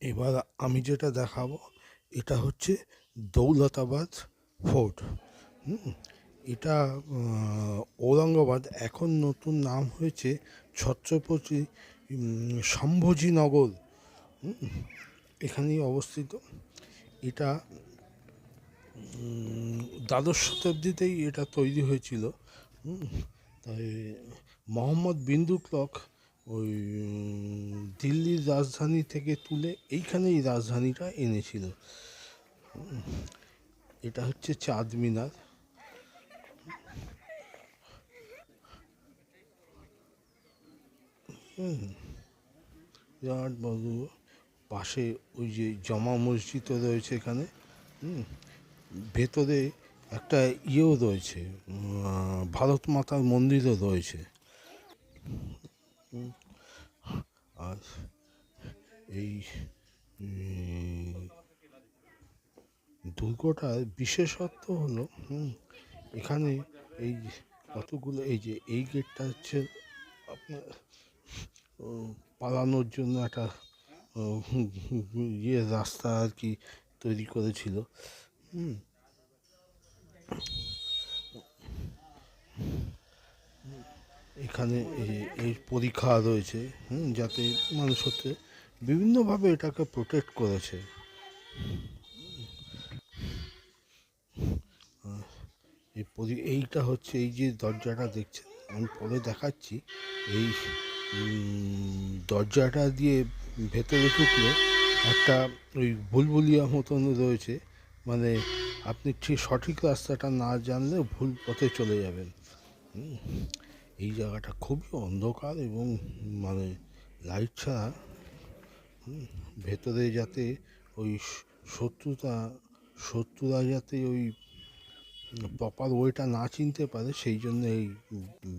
এবার আমি যেটা দেখাবো এটা হচ্ছে দৌলতাবাদ ফোর্ট। হুম, এটা ঔরঙ্গাবাদ, এখন নতুন নাম হয়েছে ছত্রপতি সম্ভাজিনগর। এখানেই অবস্থিত। এটা দ্বাদশ শতাব্দীতেই এটা তৈরি হয়েছিল। তাই মোহাম্মদ বিন তুগলক ওই দিল্লির রাজধানী থেকে তুলে এইখানেই রাজধানীটা এনেছিল। এটা হচ্ছে চাঁদ মিনার। বিরাট বড়। পাশে ওই যে জামা মসজিদও রয়েছে এখানে। ভেতরে একটা ইয়েও রয়েছে, ভারত মাতার মন্দিরও রয়েছে। আর এই দুর্গটার বিশেষত্ব হলো এখানে এই কতগুলো, এই যে এই গেটটা হচ্ছে আপনার পালানোর জন্য একটা ইয়ে রাস্তা আর কি তৈরি করেছিল। এখানে এই পরীক্ষা রয়েছে, যাতে মানুষ হচ্ছে বিভিন্নভাবে এটাকে প্রোটেক্ট করেছে। এইটা হচ্ছে এই যে দরজাটা দেখছেন, আমি পরে দেখাচ্ছি। এই দরজাটা দিয়ে ভেতরে ঢুকলে একটা ওই বুলবুলিয়া মতন রয়েছে, মানে আপনি ঠিক সঠিক রাস্তাটা না জানলে ভুল পথে চলে যাবেন। এই জায়গাটা খুবই অন্ধকার এবং মানে লাইট ছাড়া ভেতরে যাতে ওই শত্রুরা যাতে ওই প্রপার ওয়েটা না চিনতে পারে, সেই জন্য এই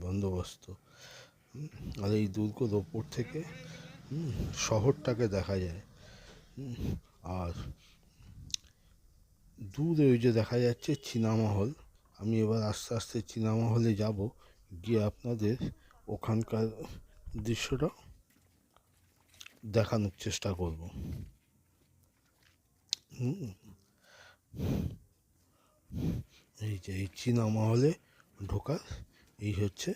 বন্দোবস্ত। আর এই দুর্গর ওপর থেকে শহরটাকে দেখা যায়। আর দূরে ওই যে দেখা যাচ্ছে চীনামহল। আমি এবার আস্তে আস্তে চীনামহলে যাব, গিয়ে আপনাদের ওখানকার দৃশ্যটা দেখানোর চেষ্টা করব। এই যে এই চীনামহলে ঢোকার এই হচ্ছে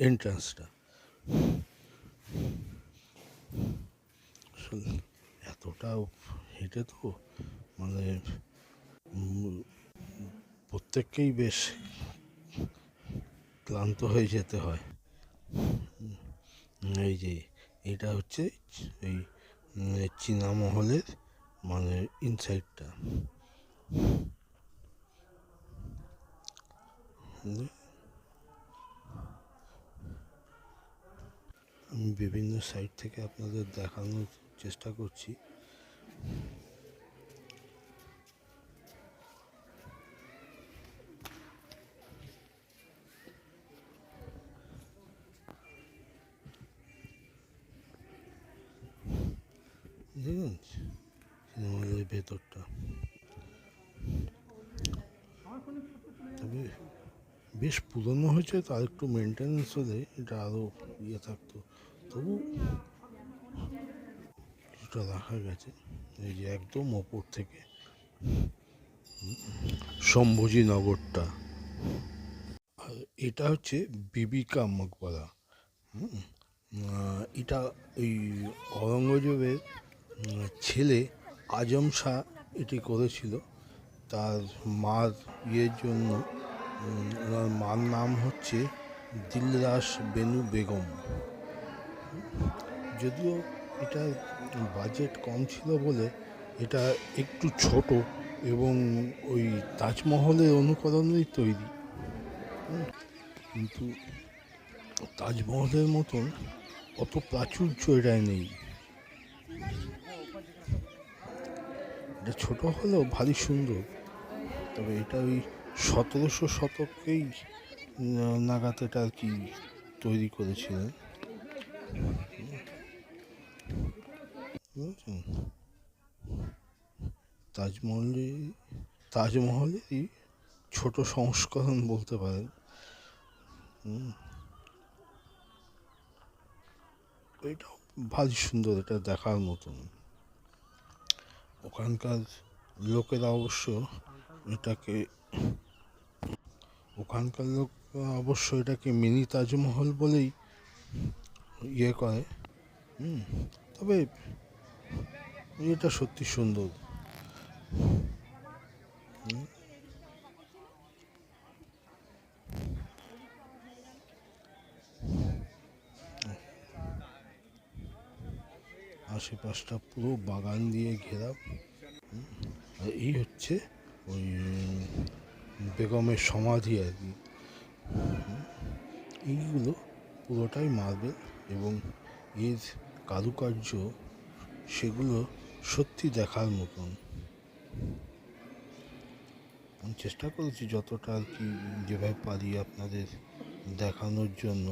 এন্ট্রান্সটা। এতটা হেঁটে তো মানে প্রত্যেককেই বেশ ক্লান্ত হয়ে যেতে হয়। এই যে এটা হচ্ছে এই চীনামহলের মানে ইনসাইডটা। আমি বিভিন্ন সাইড থেকে আপনাদের দেখানোর চেষ্টা করছি। দেখুন সিনেমার ভেতরটা, তবে বেশ পুরনো হয়েছে, তো আর একটু মেনটেন্যান্স হলে এটা আরও ইয়ে থাকতো। তবু কিছুটা রাখা গেছে। এই যে একদম ওপর থেকে সম্ভাজিনগরটা। আর এটা হচ্ছে বিবিকা মকবরা। এটা ওই অরঙ্গজেবের ছেলে আজম শাহ এটি করেছিল তার মার ইয়ের জন্য। ওনার মার নাম হচ্ছে দিলরাস বেনু বেগম। যদিও এটার বাজেট কম ছিল বলে এটা একটু ছোট এবং ওই তাজমহলের অনুকরণেই তৈরি, কিন্তু তাজমহলের মতন অত প্রাচুর্য এটায় নেই। এটা ছোট হলেও ভারী সুন্দর। তবে এটা ওই 1700 শতকেই নাগাদ এটা আর কি তৈরি করেছিলেন। বুঝেছেন, তাজমহলেরই ছোট সংস্করণ বলতে পারেন। এটাও ভারী সুন্দর, এটা দেখার মতন। ওখানকার লোকেরা অবশ্য এটাকে মিনি তাজমহল বলেই ইয়ে করে। তবে এটা সত্যি সুন্দর। আশেপাশটা পুরো বাগান দিয়ে ঘেরা। আর এই হচ্ছে ওই বেগমের সমাধি আর কি। এইগুলো পুরোটাই মার্বেল, এবং এর কারুকার্য সেগুলো সত্যি দেখার মতন। আমি চেষ্টা করেছি যতটা আর কি, যেভাবে পারি আপনাদের দেখানোর জন্য।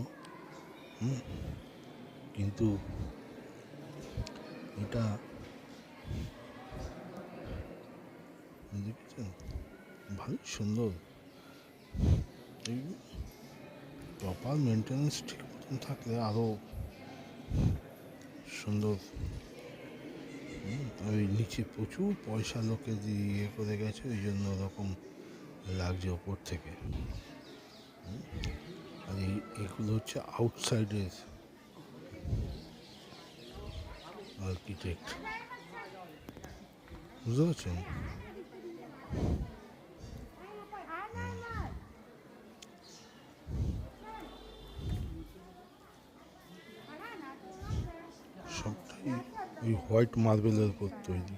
কিন্তু এটা দেখেছেন, ভালোই সুন্দর। এই প্রপার মেনটেন্যান্স ঠিক মতন থাকলে আরও সুন্দর। ওই নিচে প্রচুর পয়সা লোকে দিয়ে করে গেছে, ওই জন্য ওরকম লাগছে ওপর থেকে। আর এগুলো হচ্ছে আউটসাইডের আর্কিটেক্ট, বুঝতে পারছেন? সবটাই ওই হোয়াইট মার্বেলের উপর তৈরি।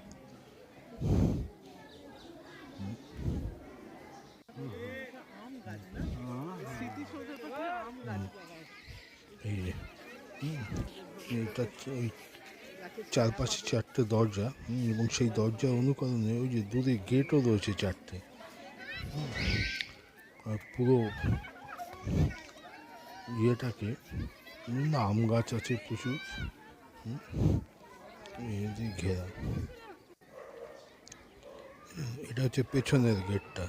এই যে এটা ওই চারপাশে চারটে দরজা, এবং সেই দরজার অনুকরণে ওই যে দূরে গেটও রয়েছে চারটে। আর পুরো ইয়েটাকে আম গাছ আছে প্রচুর ঘেরা। এটা হচ্ছে পেছনের গেটটা।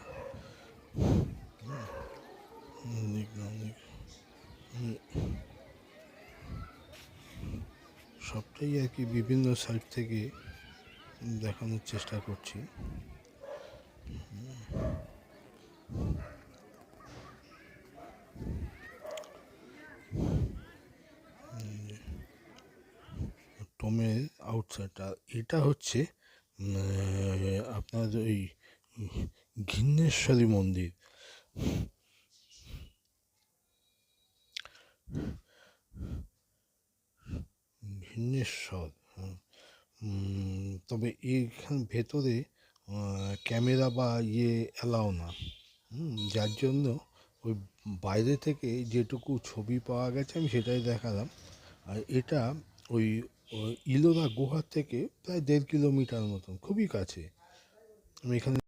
সবটাই আর কি বিভিন্ন সাইড থেকে দেখানোর চেষ্টা করছি। টমের আউটসাইডটা এটা হচ্ছে আপনার ওই ঘিন্নেশ্বরী মন্দির। ঘিন্নেশ্বর, তবে এইখান ভেতরে ক্যামেরা বা ইয়ে অ্যালাও না, যার জন্য ওই বাইরে থেকে যেটুকু ছবি পাওয়া গেছে আমি সেটাই দেখালাম। আর এটা ওই ইলোরা গুহার থেকে প্রায় 1.5 কিলোমিটার মতন, খুবই কাছে। আমি এখানে